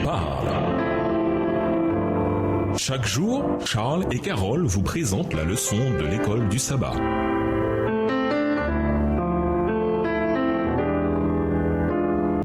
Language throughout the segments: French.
parle. Chaque jour, Charles et Carole vous présentent la leçon de l'école du sabbat.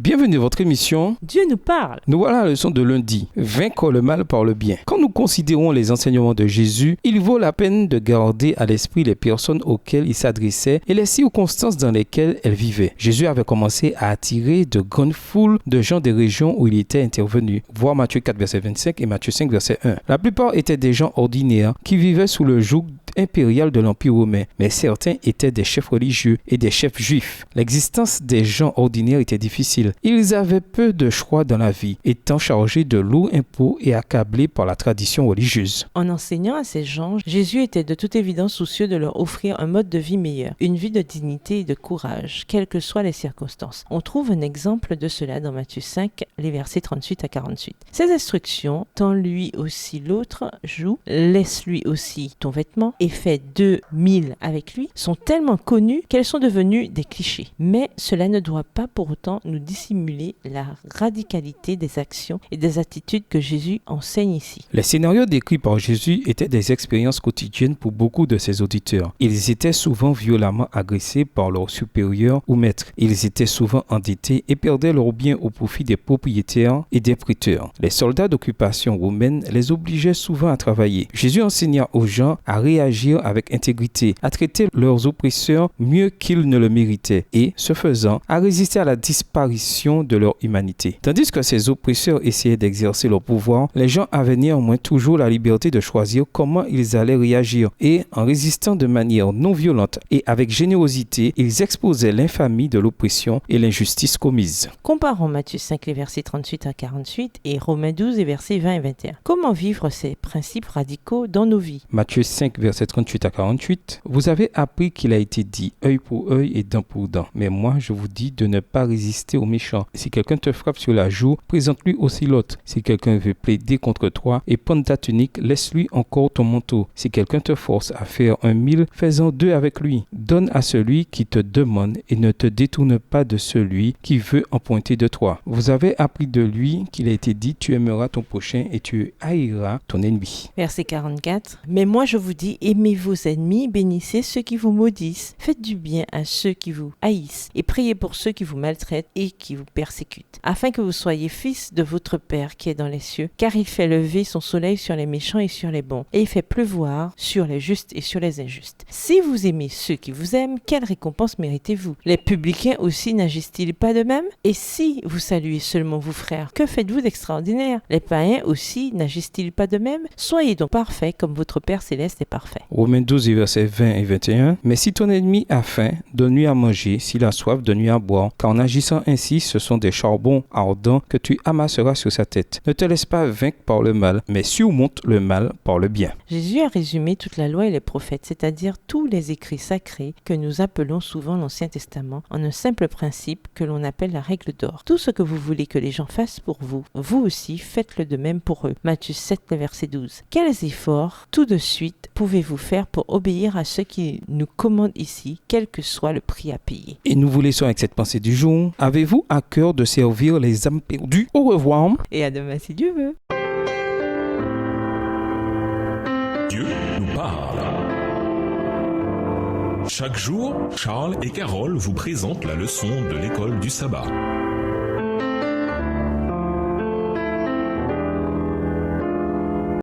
Bienvenue à votre émission Dieu nous parle. Nous voilà à la leçon de lundi, vaincre le mal par le bien. Quand nous considérons les enseignements de Jésus, il vaut la peine de garder à l'esprit les personnes auxquelles il s'adressait et les circonstances dans lesquelles elles vivaient. Jésus avait commencé à attirer de grandes foules de gens des régions où il était intervenu. Voir Matthieu 4, verset 25 et Matthieu 5, verset 1. La plupart étaient des gens ordinaires qui vivaient sous le joug impérial de l'Empire romain, mais certains étaient des chefs religieux et des chefs juifs. L'existence des gens ordinaires était difficile. Ils avaient peu de choix dans la vie, étant chargés de lourds impôts et accablés par la tradition religieuse. En enseignant à ces gens, Jésus était de toute évidence soucieux de leur offrir un mode de vie meilleur, une vie de dignité et de courage, quelles que soient les circonstances. On trouve un exemple de cela dans Matthieu 5, les versets 38 à 48. Ces instructions, tends lui aussi l'autre joue, laisse lui aussi ton vêtement, et fait 2000 avec lui, sont tellement connues qu'elles sont devenues des clichés. Mais cela ne doit pas pour autant nous dissimuler la radicalité des actions et des attitudes que Jésus enseigne ici. Les scénarios décrits par Jésus étaient des expériences quotidiennes pour beaucoup de ses auditeurs. Ils étaient souvent violemment agressés par leurs supérieurs ou maîtres. Ils étaient souvent endettés et perdaient leurs biens au profit des propriétaires et des prêteurs. Les soldats d'occupation romaine les obligeaient souvent à travailler. Jésus enseigna aux gens à réagir avec intégrité, à traiter leurs oppresseurs mieux qu'ils ne le méritaient et, ce faisant, à résister à la disparition de leur humanité. Tandis que ces oppresseurs essayaient d'exercer leur pouvoir, les gens avaient néanmoins toujours la liberté de choisir comment ils allaient réagir et, en résistant de manière non violente et avec générosité, ils exposaient l'infamie de l'oppression et l'injustice commise. Comparons Matthieu 5, les versets 38 à 48 et Romains 12, les versets 20 et 21. Comment vivre ces principes radicaux dans nos vies? Matthieu 5, versets 38 à 48. Vous avez appris qu'il a été dit œil pour œil et dent pour dent. Mais moi, je vous dis de ne pas résister aux méchants. Si quelqu'un te frappe sur la joue, présente-lui aussi l'autre. Si quelqu'un veut plaider contre toi et prendre ta tunique, laisse-lui encore ton manteau. Si quelqu'un te force à faire 1 000, fais-en 2 avec lui. Donne à celui qui te demande et ne te détourne pas de celui qui veut emprunter de toi. Vous avez appris de lui qu'il a été dit tu aimeras ton prochain et tu haïras ton ennemi. Verset 44. Mais moi je vous dis, aimez vos ennemis, bénissez ceux qui vous maudissent, faites du bien à ceux qui vous haïssent et priez pour ceux qui vous maltraitent et qui vous persécutent, afin que vous soyez fils de votre Père qui est dans les cieux, car il fait lever son soleil sur les méchants et sur les bons, et il fait pleuvoir sur les justes et sur les injustes. Si vous aimez ceux qui vous aiment, quelle récompense méritez-vous? Les publicains aussi n'agissent-ils pas de même? Et si vous saluez seulement vos frères, que faites-vous d'extraordinaire? Les païens aussi n'agissent-ils pas de même? Soyez donc parfaits comme votre Père céleste est parfait. Romains 12, versets 20 et 21. Mais si ton ennemi a faim, donne-lui à manger. S'il a soif, donne-lui à boire. Car en agissant ainsi, ce sont des charbons ardents que tu amasseras sur sa tête. Ne te laisse pas vaincre par le mal, mais surmonte le mal par le bien. Jésus a résumé toute la loi et les prophètes, c'est-à-dire tous les écrits sacrés que nous appelons souvent l'Ancien Testament, en un simple principe que l'on appelle la règle d'or. Tout ce que vous voulez que les gens fassent pour vous, vous aussi faites-le de même pour eux. Matthieu 7, verset 12. Quels efforts, tout de suite, pouvez-vous faire pour obéir à ceux qui nous commandent ici, quel que soit le prix à payer? Et nous vous laissons avec cette pensée du jour. Avez-vous à cœur de servir les âmes perdues? Au revoir. Et à demain si Dieu veut. Dieu nous parle. Chaque jour, Charles et Carole vous présentent la leçon de l'école du sabbat.